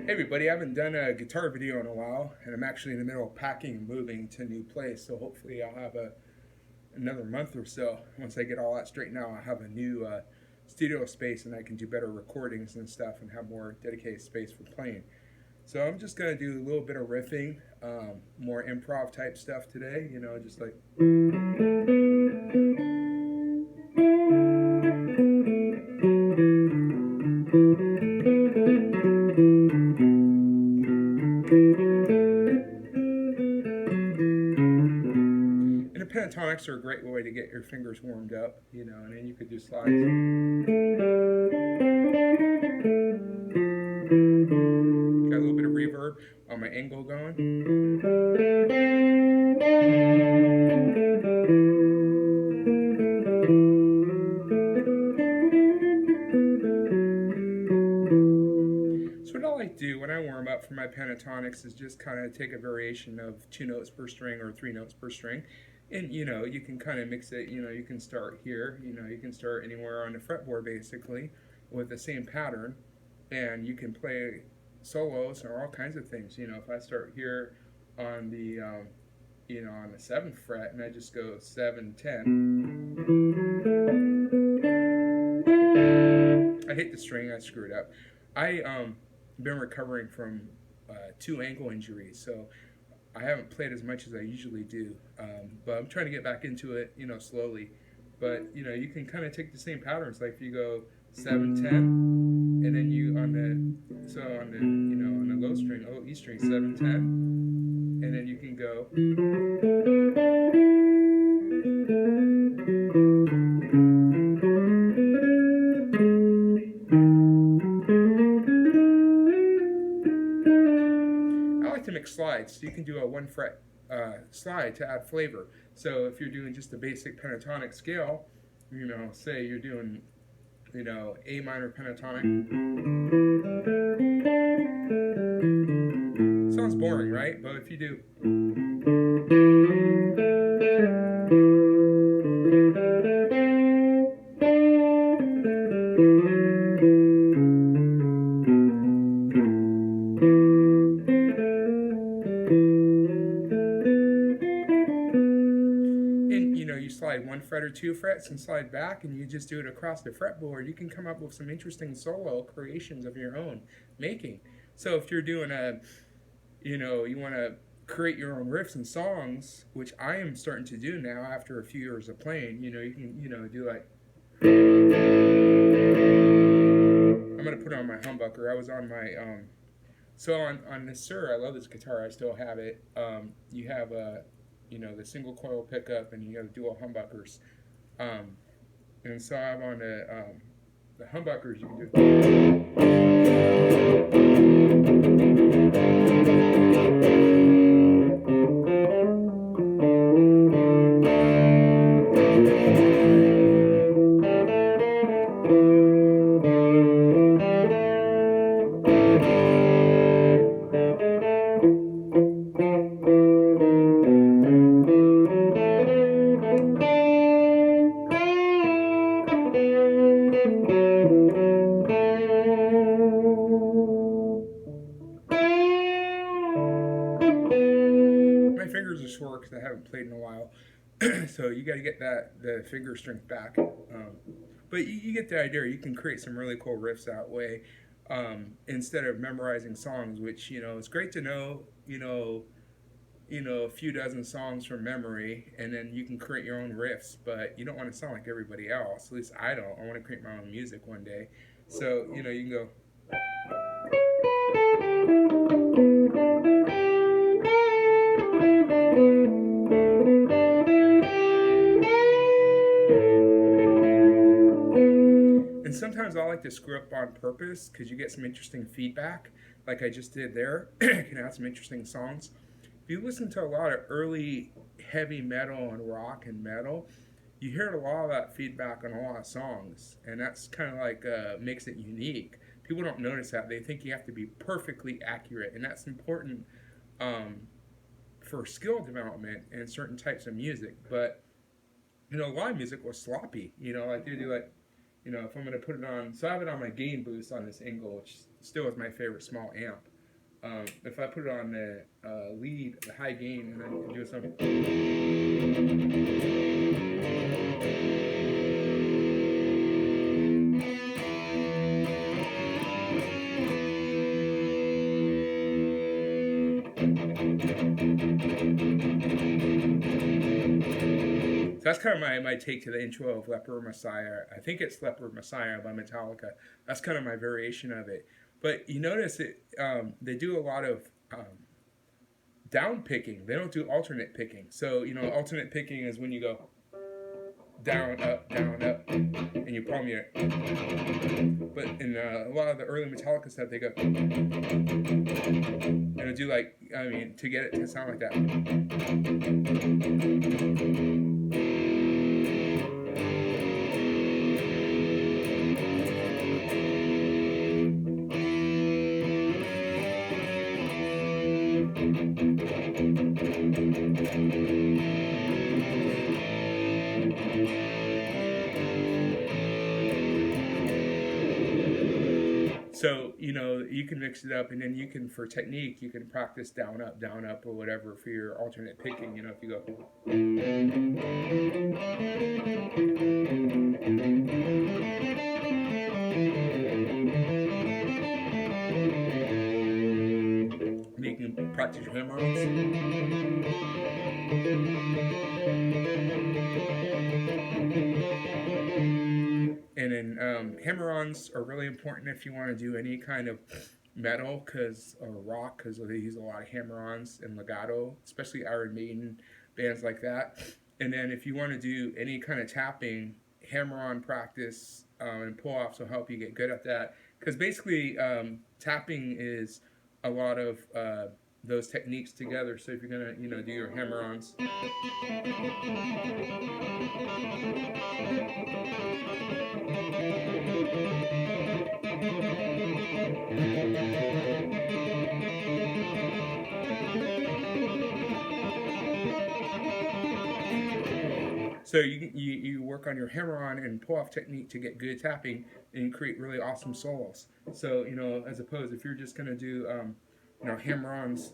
Hey everybody, I haven't done a guitar video in a while, and I'm actually in the middle of packing and moving to a new place, so hopefully I'll have another month or so. Once I get all that straightened out, I'll have a new studio space and I can do better recordings and stuff and have more dedicated space for playing. So I'm just going to do a little bit of riffing, more improv type stuff today, just like... And the pentatonics are a great way to get your fingers warmed up, and then you could do slides. Got a little bit of reverb on my angle going. So what I like to do when I warm up for my pentatonics is just kind of take a variation of 2 notes per string or 3 notes per string. And you can kind of mix it, you can start here, you can start anywhere on the fretboard basically with the same pattern, and you can play solos or all kinds of things. If I start here on the on the 7th fret and I just go 7, 10. I hit the string, I screwed up. I been recovering from 2 ankle injuries, so I haven't played as much as I usually do, but I'm trying to get back into it, slowly. But you can kind of take the same patterns, like if you go 7, 10, and then you on the on the low string, E string, 7, 10, and then you can go. I like to mix slides, so you can do a 1 fret slide to add flavor. So if you're doing just a basic pentatonic scale, say you're doing, A minor pentatonic. Sounds boring, right? But if you do... you slide 1 fret or 2 frets and slide back, and you just do it across the fretboard, you can come up with some interesting solo creations of your own making. So if you're doing you want to create your own riffs and songs, which I am starting to do now after a few years of playing, you can, do like... I'm going to put on my humbucker. I was on my... So on this Sir, I love this guitar. I still have it. You have a... the single coil pickup, and you have dual humbuckers. And so I'm on the humbuckers. You can do. My fingers are sore because I haven't played in a while, so you got to get the finger strength back. But you get the idea. You can create some really cool riffs that way, instead of memorizing songs, which it's great to know a few dozen songs from memory, and then you can create your own riffs. But you don't want to sound like everybody else. At least I don't. I want to create my own music one day. So you can go. And sometimes I like to screw up on purpose because you get some interesting feedback, like I just did there. You can add some interesting songs. If you listen to a lot of early heavy metal and rock and metal, you hear a lot of that feedback on a lot of songs, and that's kind of like makes it unique. People don't notice that. They think you have to be perfectly accurate, and that's important for skill development in certain types of music. But live music was sloppy. Like they do like if I'm going to put it on, so I have it on my gain boost on this Ingle, which still is my favorite small amp. If I put it on the lead, the high gain, and then do some. So that's kind of my take to the intro of Leper Messiah. I think it's Leper Messiah by Metallica. That's kind of my variation of it. But you notice it, they do a lot of down picking. They don't do alternate picking. So, alternate picking is when you go down, up, and you palm your. But in a lot of the early Metallica stuff, they go. And it'll do to get it to sound like that. So, you can mix it up, and then you can, for technique, you can practice down, up, or whatever for your alternate picking. If you go. You can practice your hammer-ons. And then hammer-ons are really important if you want to do any kind of metal or rock, because they use a lot of hammer-ons and legato, especially Iron Maiden bands like that. And then if you want to do any kind of tapping, hammer-on practice and pull-offs will help you get good at that. Because basically tapping is a lot of those techniques together. So if you're gonna do your hammer-ons. So you work on your hammer-on and pull-off technique to get good tapping and create really awesome solos. So as opposed, if you're just gonna do hammer-ons.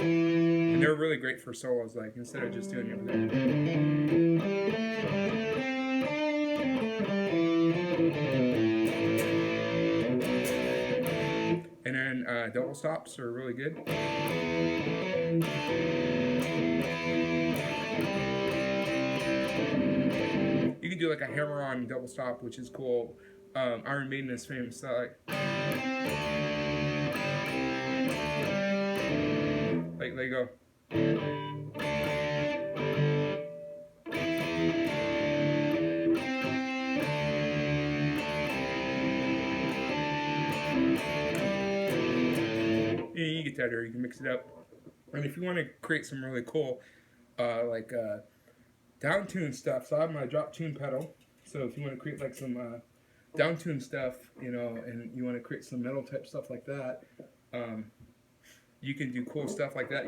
And they're really great for solos, instead of just doing everything. And then double stops are really good. You can do a hammer-on double stop, which is cool. Iron Maiden is famous. Like they go. You get that, or you can mix it up. And if you want to create some really cool, down tune stuff, so I have my drop tune pedal. So if you want to create some down tune stuff, and you want to create some metal type stuff like that, you can do cool stuff like that,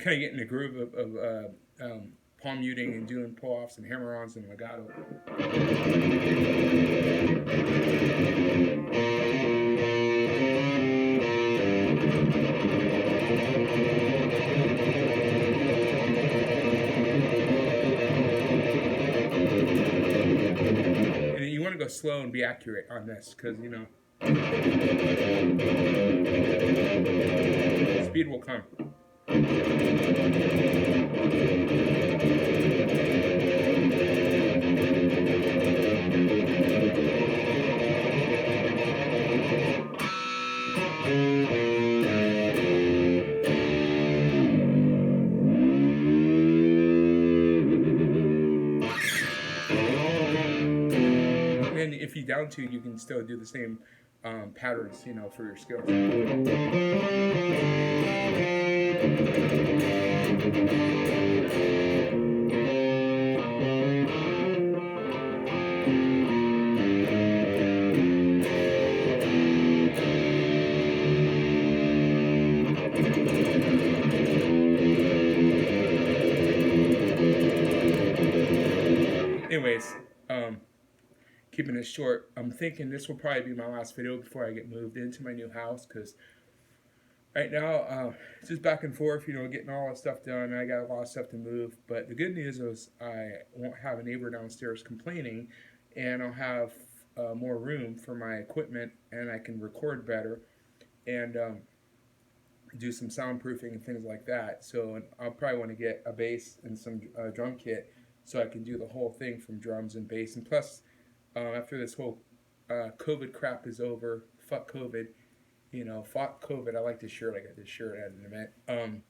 kind of get in the groove of palm muting and doing pull-offs and hammer-ons and legato. And you want to go slow and be accurate on this, because speed will come. And if you down tune, you can still do the same patterns, for your skills. Anyways, um, keeping it short, I'm thinking this will probably be my last video before I get moved into my new house, because right now, it's just back and forth, getting all that stuff done. I got a lot of stuff to move, but the good news is I won't have a neighbor downstairs complaining, and I'll have more room for my equipment, and I can record better and do some soundproofing and things like that. So I'll probably want to get a bass and some drum kit so I can do the whole thing from drums and bass. And plus, after this whole COVID crap is over, fuck COVID, fuck COVID. I like this shirt. I got this shirt at an event.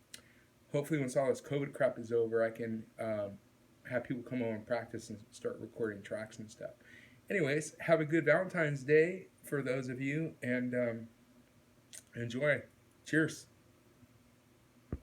Hopefully, once all this COVID crap is over, I can have people come over and practice and start recording tracks and stuff. Anyways, have a good Valentine's Day for those of you, and enjoy. Cheers.